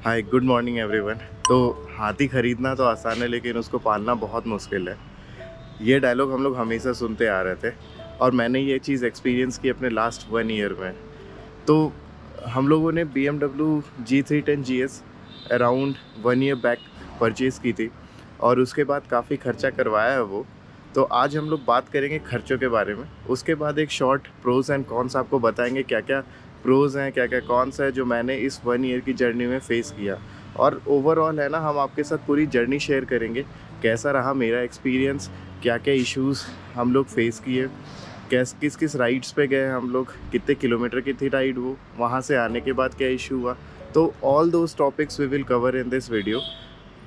Hi good morning everyone. तो हाथी खरीदना तो आसान है लेकिन उसको पालना बहुत मुश्किल है। ये डायलॉग हम लोग हमेशा सुनते आ रहे थे और मैंने ये चीज़ एक्सपीरियंस की अपने लास्ट 1 ईयर में। तो हम लोगों ने BMW G310 GS around 1 year back purchase की थी और उसके बाद काफ़ी खर्चा करवाया है वो। तो आज हम लोग बात करेंगे खर्चों के बारे में। उसके बाद एक शॉर्ट प्रोज़ एंड कॉन्स आपको बताएंगे क्या क्या प्रोज़ हैं, क्या क्या कॉन्स है जो मैंने इस 1 ईयर की जर्नी में फ़ेस किया। और ओवरऑल है ना, हम आपके साथ पूरी जर्नी शेयर करेंगे, कैसा रहा मेरा एक्सपीरियंस, क्या क्या इश्यूज़ हम लोग फ़ेस किए, किस किस राइड्स पे गए हम लोग, कितने किलोमीटर की थी राइड वो, वहाँ से आने के बाद क्या इशू हुआ। तो all those topics we will cover in this video.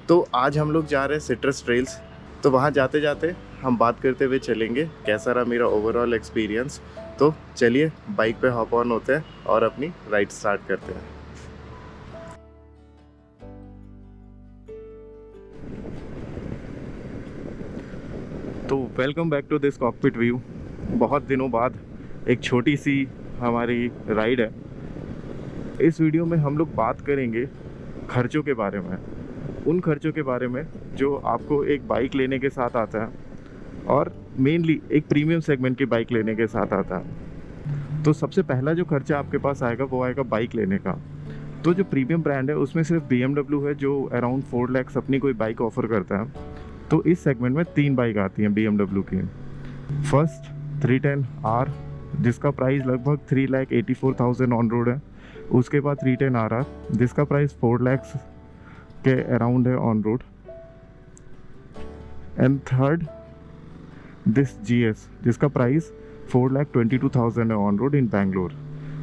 तो आज हम लोग जा रहे हैं सिट्रस ट्रेल्स। तो वहाँ जाते जाते हम बात करते हुए चलेंगे कैसा रहा मेरा ओवरऑल एक्सपीरियंस। तो चलिए बाइक पे हॉप ऑन होते हैं और अपनी राइड स्टार्ट करते हैं। तो welcome back to this cockpit view. बहुत दिनों बाद एक छोटी सी हमारी राइड है। इस वीडियो में हम लोग बात करेंगे खर्चों के बारे में, उन खर्चों के बारे में जो आपको एक बाइक लेने के साथ आता है और मेनली एक प्रीमियम सेगमेंट की बाइक लेने के साथ आता है। तो सबसे पहला जो खर्चा आपके पास आएगा वो आएगा बाइक लेने का। तो जो प्रीमियम ब्रांड है उसमें सिर्फ BMW है जो अराउंड 4 lakhs अपनी कोई बाइक ऑफर करता है। तो इस सेगमेंट में 3 बाइक आती हैं BMW की। फर्स्ट 310R जिसका प्राइस लगभग 3,84,000 ऑन रोड है। उसके बाद 310RR जिसका प्राइस 4 lakhs के अराउंड है on road. And third this GS जिसका प्राइस 4,22,000 है ऑन रोड इन बैंगलोर।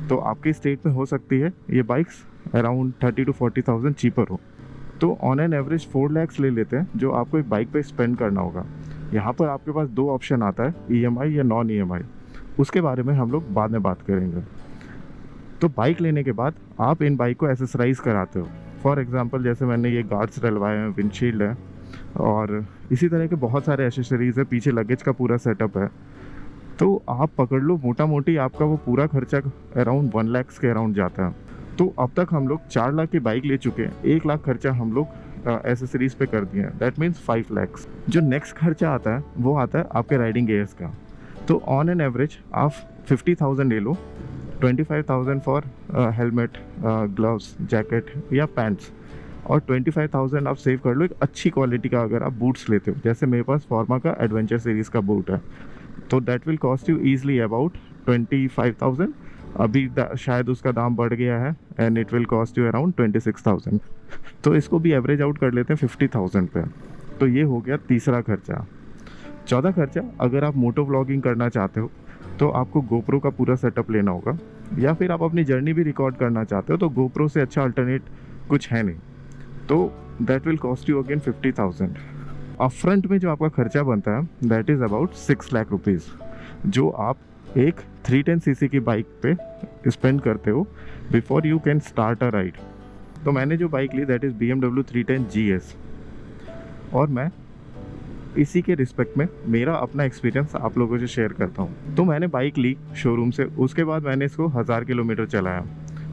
तो आपकी स्टेट में हो सकती है ये बाइक्स अराउंड 30 to 40,000 चीपर हो। तो ऑन एन एवरेज 4 lakhs ले लेते हैं जो आपको एक बाइक पे स्पेंड करना होगा। यहाँ पर आपके पास 2 ऑप्शन आता है, EMI या नॉन EMI। उसके बारे में हम लोग बाद में बात करेंगे। तो बाइक लेने के बाद आप इन बाइक को एसेसराइज़ कराते हो। फॉर एग्जांपल जैसे मैंने ये गार्ड्स डलवाए हैं, विंडशील्ड है और इसी तरह के बहुत सारे एसेसरीज़ है, पीछे लगेज का पूरा सेटअप है। तो आप पकड़ लो मोटा मोटी आपका वो पूरा खर्चा अराउंड 1 lakhs के अराउंड जाता है। तो अब तक हम लोग 4 लाख की बाइक ले चुके हैं, 1 लाख खर्चा हम लोग एसेसरीज पे कर दिए हैं। That means 5 lakhs। जो नेक्स्ट खर्चा आता है वो आता है आपके राइडिंग गेयर्स का। तो ऑन एन एवरेज आप 50,000 ले लो, 25,000 फॉर हेलमेट, ग्लव्स, जैकेट या पैंट्स, और 25,000 आप सेव कर लो एक अच्छी क्वालिटी का अगर आप बूट्स लेते हो। जैसे मेरे पास फॉर्मा का एडवेंचर सीरीज़ का बूट है, तो that will cost you easily about 25,000। अभी शायद उसका दाम बढ़ गया है and it will cost you around 26,000। तो इसको भी एवरेज आउट कर लेते हैं 50,000 पे। तो ये हो गया तीसरा खर्चा। चौथा खर्चा, अगर आप मोटो व्लॉगिंग करना चाहते हो तो आपको गोप्रो का पूरा सेटअप लेना होगा, या फिर आप अपनी जर्नी भी रिकॉर्ड करना चाहते हो तो गोप्रो से अच्छा अल्टरनेट कुछ है नहीं। तो that will cost you again 50,000। Up front में जो आपका खर्चा बनता है that is about 6 lakh rupees जो आप एक 310cc की बाइक पे स्पेंड करते हो before you can start a ride. तो मैंने जो बाइक ली दैट इज़ BMW 310 GS, और मैं इसी के रिस्पेक्ट में मेरा अपना एक्सपीरियंस आप लोगों से शेयर करता हूँ। तो मैंने बाइक ली शोरूम से, उसके बाद मैंने इसको 1000 किलोमीटर चलाया।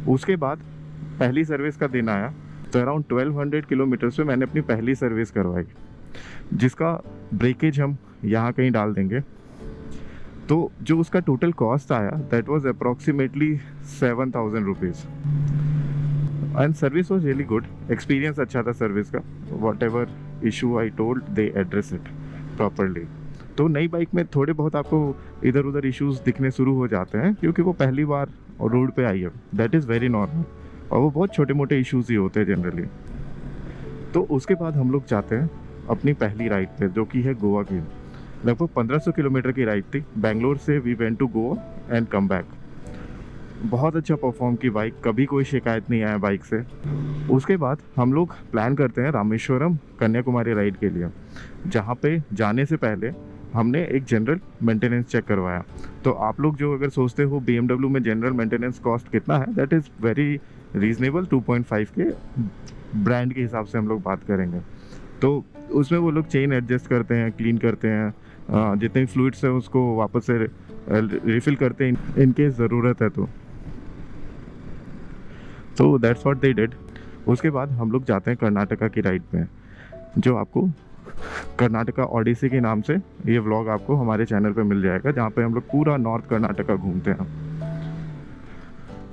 उसके बाद पहली सर्विस का दिन आया तो अराउंड 1200 किलोमीटर्स पे मैंने अपनी पहली सर्विस करवाई, जिसका ब्रेकेज हम यहाँ कहीं डाल देंगे। तो जो उसका टोटल कॉस्ट आया that was approximately 7,000 rupees. And service was really good, experience अच्छा था सर्विस का। What ever issue I told they address it properly. तो नई बाइक में थोड़े बहुत आपको इधर उधर इश्यूज दिखने शुरू हो जाते हैं क्योंकि वो पहली बार रोड पे आई है, दैट इज़ वेरी नॉर्मल, और वो बहुत छोटे मोटे इश्यूज ही होते हैं जनरली। तो उसके बाद हम लोग जाते हैं अपनी पहली राइड पे जो कि है गोवा की। लगभग 1500 किलोमीटर की राइड थी। बैंगलोर से we went to Goa and come back. बहुत अच्छा परफॉर्म की बाइक, कभी कोई शिकायत नहीं आया बाइक से। उसके बाद हम लोग प्लान करते हैं रामेश्वरम कन्याकुमारी राइड के लिए, जहाँ पे जाने से पहले हमने एक जनरल मेंटेनेंस चेक करवाया। तो आप लोग जो अगर सोचते हो BMW में जनरल मेंटेनेंस कॉस्ट कितना है, दैट इज़ वेरी रीजनेबल। 2.5 के ब्रांड के हिसाब से हम लोग बात करेंगे। तो उसमें वो लोग चेन एडजस्ट करते हैं, क्लीन करते हैं, जितने भी फ्लूइड्स हैं उसको वापस से रिफ़िल करते हैं इनकेस ज़रूरत है तो दैट्स व्हाट दे डिड। उसके बाद हम लोग जाते हैं कर्नाटका की राइड में, जो आपको कर्नाटका ओडिसी के नाम से ये व्लॉग आपको हमारे चैनल पे मिल जाएगा, जहाँ पे हम लोग पूरा नॉर्थ कर्नाटका घूमते हैं।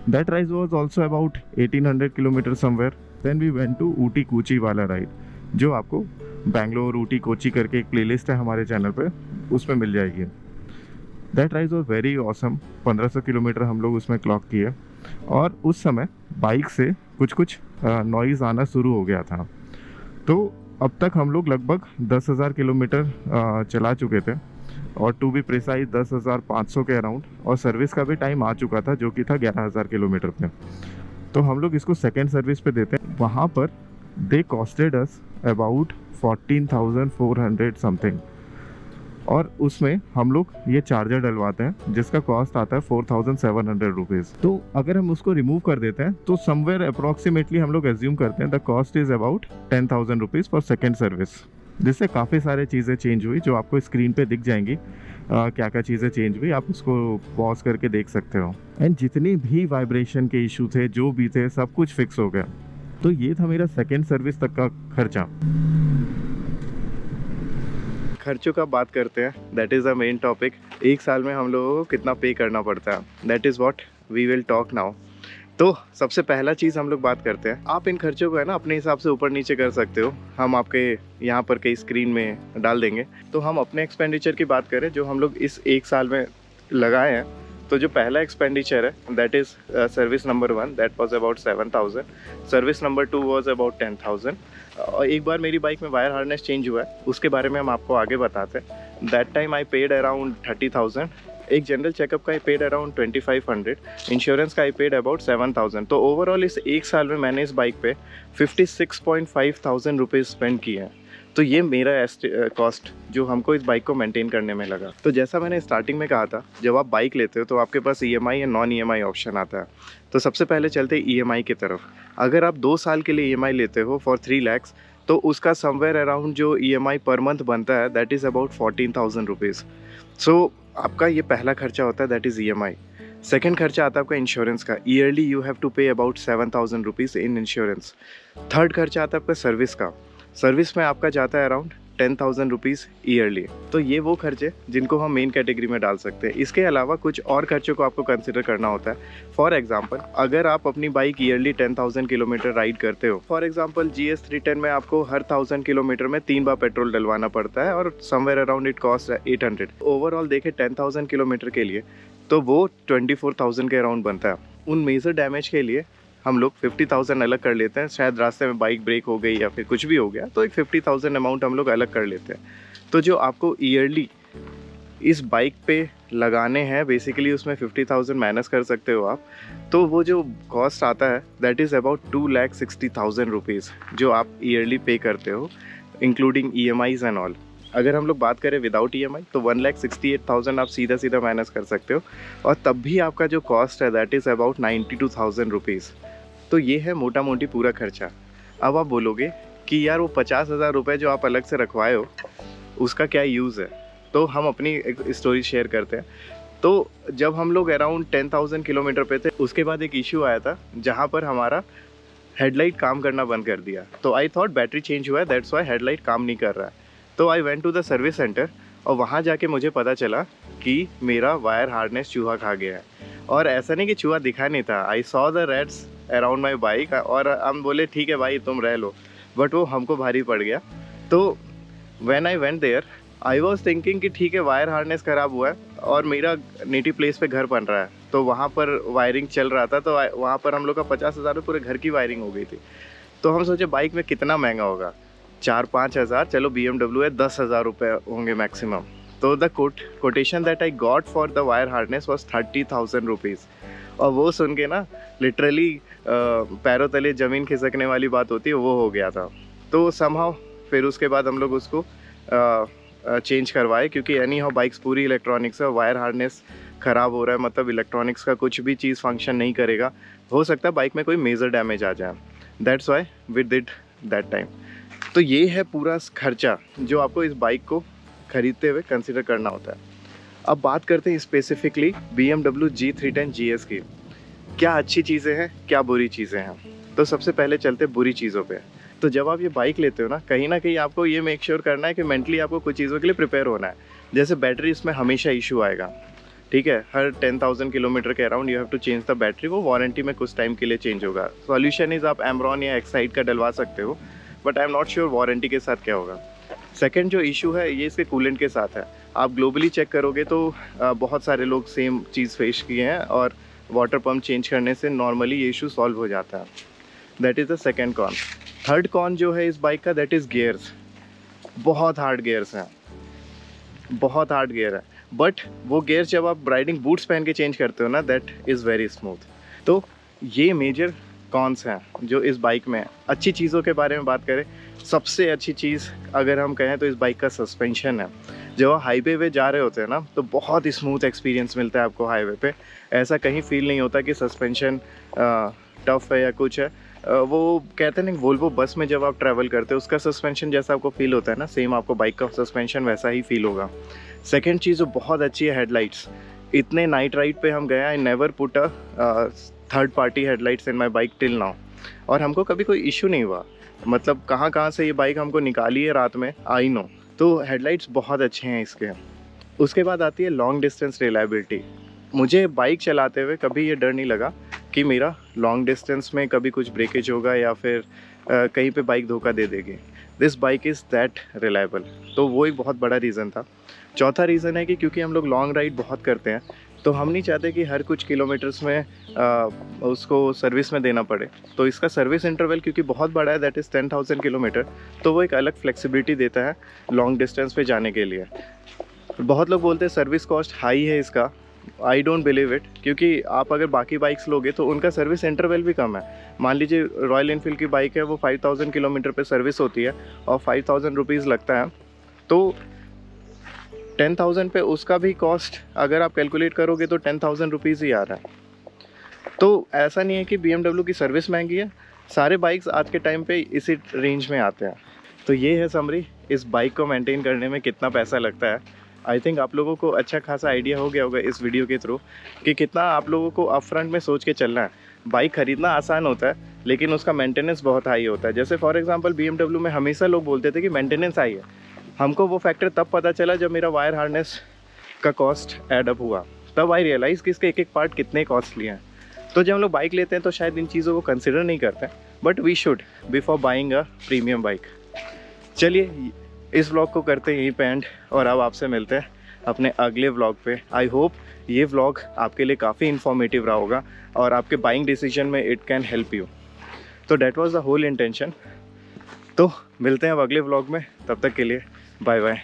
That ride was also about 1800 kilometre somewhere. Then we went to Ooty Kochi वाला राइड, जो आपको बैंगलोर ऊटी कोची करके एक प्लेलिस्ट है हमारे चैनल पे, उसमें मिल जाएगी। That ride was very awesome. 1500 kilometre हम लोग उसमें क्लॉक किए, और उस समय बाइक से कुछ कुछ नॉइज़ आना शुरू हो गया था। तो अब तक हम लोग लगभग 10,000 किलोमीटर चला चुके थे, और टू बी प्रिसाइज 10,500 के अराउंड, और सर्विस का भी टाइम आ चुका था जो कि था 11,000 किलोमीटर पे। तो हम लोग इसको सेकेंड सर्विस पे देते हैं। वहाँ पर दे कॉस्टेड अस अबाउट 14,400 समथिंग, और उसमें हम लोग ये चार्जर डलवाते हैं जिसका कॉस्ट आता है 4,700 रुपीज़। तो अगर हम उसको रिमूव कर देते हैं तो समवेयर अप्रॉक्सीमेटली हम लोग एज्यूम करते हैं the cost is about 10,000 rupees for second service. जिससे काफ़ी सारे चीज़ें चेंज हुई, जो आपको स्क्रीन पे दिख जाएंगी क्या क्या चीज़ें चेंज हुई, आप उसको पॉज करके देख सकते हो। एंड जितनी भी वाइब्रेशन के इशू थे, जो भी थे, सब कुछ फिक्स हो गया। तो ये था मेरा सेकेंड सर्विस तक का खर्चा। खर्चों का बात करते हैं, that is the main topic. एक साल में हम लोगों को कितना पे करना पड़ता है, that is what we will talk now. तो सबसे पहला चीज़ हम लोग बात करते हैं, आप इन खर्चों को है ना अपने हिसाब से ऊपर नीचे कर सकते हो, हम आपके यहाँ पर कई स्क्रीन में डाल देंगे। तो हम अपने एक्सपेंडिचर की बात करें जो हम लोग इस एक साल में लगाए हैं, तो जो पहला एक्सपेंडिचर है that is service number 1, that was about 7,000। Service number 2 was about 10,000। और एक बार मेरी बाइक में वायर हार्नेस चेंज हुआ है, उसके बारे में हम आपको आगे बताते हैं। That time I paid around 30,000। एक जनरल चेकअप का आई पेड अराउंड 2,500। इंश्योरेंस का आई पेड अबाउट 7,000। तो ओवरऑल इस एक साल में मैंने इस बाइक पे 56,500 रुपीज़ स्पेंड किए हैं। तो ये मेरा कॉस्ट जो हमको इस बाइक को मेंटेन करने में लगा। तो जैसा मैंने स्टार्टिंग में कहा था, जब आप बाइक लेते हो तो आपके पास EMI या नॉन EMI ऑप्शन आता है। तो सबसे पहले चलते हैं EMI की तरफ। अगर आप 2 साल के लिए EMI लेते हो फॉर 3 lakhs, तो उसका समवेयर अराउंड जो EMI पर मंथ बनता है दैट इज़ अबाउट 14,000 रुपीज़। सो आपका ये पहला खर्चा होता है, दैट इज़ EMI। सेकेंड खर्चा आता है आपका इंश्योरेंस का। ईयरली यू हैव टू पे about 7,000 rupees in insurance. Third खर्चा आता है आपका सर्विस का। सर्विस में आपका जाता है अराउंड 10,000 रुपीज़ ईयरली। तो ये वो खर्चे जिनको हम मेन कैटेगरी में डाल सकते हैं। इसके अलावा कुछ और खर्चों को आपको कंसिडर करना होता है। फॉर एग्जांपल, अगर आप अपनी बाइक ईयरली 10,000 किलोमीटर राइड करते हो, फॉर एग्जांपल GS 310 में आपको हर 1,000 किलोमीटर में 3 बार पेट्रोल डलवाना पड़ता है, और somewhere around it cost 800। Overall देखें 10,000 किलोमीटर के लिए तो वो 24,000 के अराउंड बनता है। उन मेजर डैमेज के लिए हम लोग 50,000 अलग कर लेते हैं। शायद रास्ते में बाइक ब्रेक हो गई या फिर कुछ भी हो गया, तो एक 50,000 अमाउंट हम लोग अलग कर लेते हैं। तो जो आपको ईयरली इस बाइक पे लगाने हैं, बेसिकली उसमें 50,000 माइनस कर सकते हो आप। तो वो जो कॉस्ट आता है दैट इज़ अबाउट 2,60,000 रुपीज़, जो आप ईयरली पे करते हो इंक्लूडिंग EMIs एंड ऑल। अगर हम लोग बात करें विदाउट EMI तो 1,68,000 आप सीधा सीधा माइनस कर सकते हो, और तब भी आपका जो कॉस्ट है दैट इज़ अबाउट 92,000 रुपीज़। तो ये है मोटा मोटी पूरा खर्चा। अब आप बोलोगे कि यार वो 50,000 रुपये जो आप अलग से रखवाए हो उसका क्या यूज़ है। तो हम अपनी एक स्टोरी शेयर करते हैं। तो जब हम लोग अराउंड 10,000 किलोमीटर पे थे, उसके बाद एक इशू आया था जहाँ पर हमारा हेडलाइट काम करना बंद कर दिया। तो आई थॉट बैटरी चेंज हुआ है, दैट्स वाई हेडलाइट काम नहीं कर रहा है। तो I went to the service centre, और वहाँ जाके मुझे पता चला कि मेरा वायर हार्नेस चूहा खा गया है। और ऐसा नहीं कि चूहा दिखा नहीं था, I saw the Reds around my bike, और हम बोले ठीक है भाई तुम रह लो, बट वो हमको भारी पड़ गया। तो when I went there I was thinking कि ठीक है वायर हार्नेस ख़राब हुआ है और मेरा नेटिव प्लेस पे घर बन रहा है, तो वहाँ पर वायरिंग चल रहा था। तो वहाँ पर हम लोग का 50,000 में पूरे घर की वायरिंग हो गई थी। तो हम सोचे बाइक में कितना महंगा होगा, 4-5 हज़ार, चलो BMW है 10,000 रुपये होंगे मैक्सिमम। तो the quotation that I got for the wire harness was 30,000 rupees. और वो सुन के ना लिटरली पैरों तले ज़मीन खिसकने वाली बात होती है, वो हो गया था। तो समहाउ फिर उसके बाद हम लोग उसको चेंज करवाए, क्योंकि एनी हाउ बाइक्स पूरी इलेक्ट्रॉनिक्स है, वायर हार्नेस ख़राब हो रहा है मतलब इलेक्ट्रॉनिक्स का कुछ भी चीज़ फंक्शन नहीं करेगा, हो सकता है बाइक में कोई मेजर डैमेज आ जाए। That's why we did that time. तो ये है पूरा खर्चा जो आपको इस बाइक को ख़रीदते हुए कंसिडर करना होता है। अब बात करते हैं स्पेसिफिकली BMW G310 GS की। क्या अच्छी चीज़ें हैं, क्या बुरी चीज़ें हैं। तो सबसे पहले चलते बुरी चीज़ों पे। तो जब आप ये बाइक लेते हो ना कहीं आपको ये मेक श्योर करना है कि मेंटली आपको कुछ चीज़ों के लिए प्रिपेयर होना है। जैसे बैटरी, इसमें हमेशा इशू आएगा, ठीक है। हर 10,000 किलोमीटर के around you have to change the battery. वो वारंटी में कुछ टाइम के लिए चेंज होगा। सॉल्यूशन इज़ आप एमरॉन या एक्साइड का डलवा सकते हो, but I am not sure warranty के साथ क्या होगा। सेकंड जो इशू है ये इसके कूलेंट के साथ है। आप ग्लोबली चेक करोगे तो बहुत सारे लोग सेम चीज़ फेस किए हैं और वाटर पम्प चेंज करने से नॉर्मली ये इशू सॉल्व हो जाता है। That is the second con. Third con जो है इस बाइक का, दैट इज़ गियर्स। बहुत हार्ड गियर्स हैं, बहुत हार्ड गियर है, बट वो गियर्स जब आप राइडिंग बूट्स पहन के चेंज करते हो ना, दैट इज़ वेरी स्मूथ। तो ये मेजर कॉन्स हैं जो इस बाइक में है। अच्छी चीज़ों के बारे में बात करें, सबसे अच्छी चीज़ अगर हम कहें तो इस बाइक का सस्पेंशन है। जब आप हाईवे पे जा रहे होते हैं ना तो बहुत ही स्मूथ एक्सपीरियंस मिलता है आपको हाईवे पे। ऐसा कहीं फील नहीं होता कि सस्पेंशन टफ है या कुछ है। वो कहते हैं ना, वोल्वो बस में जब आप ट्रैवल करते हो उसका सस्पेंशन जैसा आपको फील होता है ना, सेम आपको बाइक का सस्पेंशन वैसा ही फील होगा। सेकेंड चीज़ जो बहुत अच्छी है, हेडलाइट्स। इतने नाइट राइड पे हम गए, I never put a third party headlights in my bike till now, और हमको कभी कोई इशू नहीं हुआ। मतलब कहाँ से ये बाइक हमको निकाली है रात में, आई नो। तो हेडलाइट्स बहुत अच्छे हैं इसके। उसके बाद आती है लॉन्ग डिस्टेंस रिलायबिलिटी। मुझे बाइक चलाते हुए कभी ये डर नहीं लगा कि मेरा लॉन्ग डिस्टेंस में कभी कुछ ब्रेकेज होगा या फिर कहीं पे बाइक धोखा दे देगी। This bike is that reliable. तो वो एक बहुत बड़ा रीज़न था। चौथा रीज़न है कि क्योंकि हम लोग लॉन्ग राइड बहुत करते हैं तो हम नहीं चाहते कि हर कुछ किलोमीटर्स में उसको सर्विस में देना पड़े। तो इसका सर्विस इंटरवल क्योंकि बहुत बड़ा है, दैट इज़ 10,000 किलोमीटर, तो वो एक अलग फ्लेक्सिबिलिटी देता है लॉन्ग डिस्टेंस पे जाने के लिए। बहुत लोग बोलते हैं सर्विस कॉस्ट हाई है इसका। आई डोंट बिलीव इट, क्योंकि आप अगर बाकी बाइक्स लोगे तो उनका सर्विस इंटरवल भी कम है। मान लीजिए रॉयल इनफील्ड की बाइक है, वो 5,000 किलोमीटर पे सर्विस होती है और 5,000 रुपीज़ लगता है। तो 10,000 पे उसका भी कॉस्ट अगर आप कैलकुलेट करोगे तो 10,000 रुपीज़ ही आ रहा है। तो ऐसा नहीं है कि BMW की सर्विस महंगी है, सारे बाइक्स आज के टाइम पे इसी रेंज में आते हैं। तो ये है समरी, इस बाइक को मेंटेन करने में कितना पैसा लगता है। आई थिंक आप लोगों को अच्छा खासा आइडिया हो गया होगा इस वीडियो के थ्रू कि कितना आप लोगों को अप फ्रंट में सोच के चलना है। बाइक ख़रीदना आसान होता है लेकिन उसका मेंटेनेंस बहुत हाई होता है। जैसे फॉर एग्जांपल BMW में हमेशा लोग बोलते थे कि मेंटेनेंस हाई है। हमको वो फैक्टर तब पता चला जब मेरा वायर हार्नेस का कॉस्ट एड अप हुआ, तब आई रियलाइज़ कि इसके एक एक पार्ट कितने कॉस्टली हैं। तो जब हम लोग बाइक लेते हैं तो शायद इन चीज़ों को कंसिडर नहीं करते, but we should before buying a premium bike. चलिए इस व्लॉग को करते हैं यहीं पे एंड, और अब आपसे मिलते हैं अपने अगले व्लॉग पे। आई होप ये व्लॉग आपके लिए काफ़ी इन्फॉर्मेटिव रहा होगा और आपके बाइंग डिसीजन में इट कैन हेल्प यू। तो that was the whole intention. तो मिलते हैं अब अगले व्लॉग में, तब तक के लिए बाय बाय।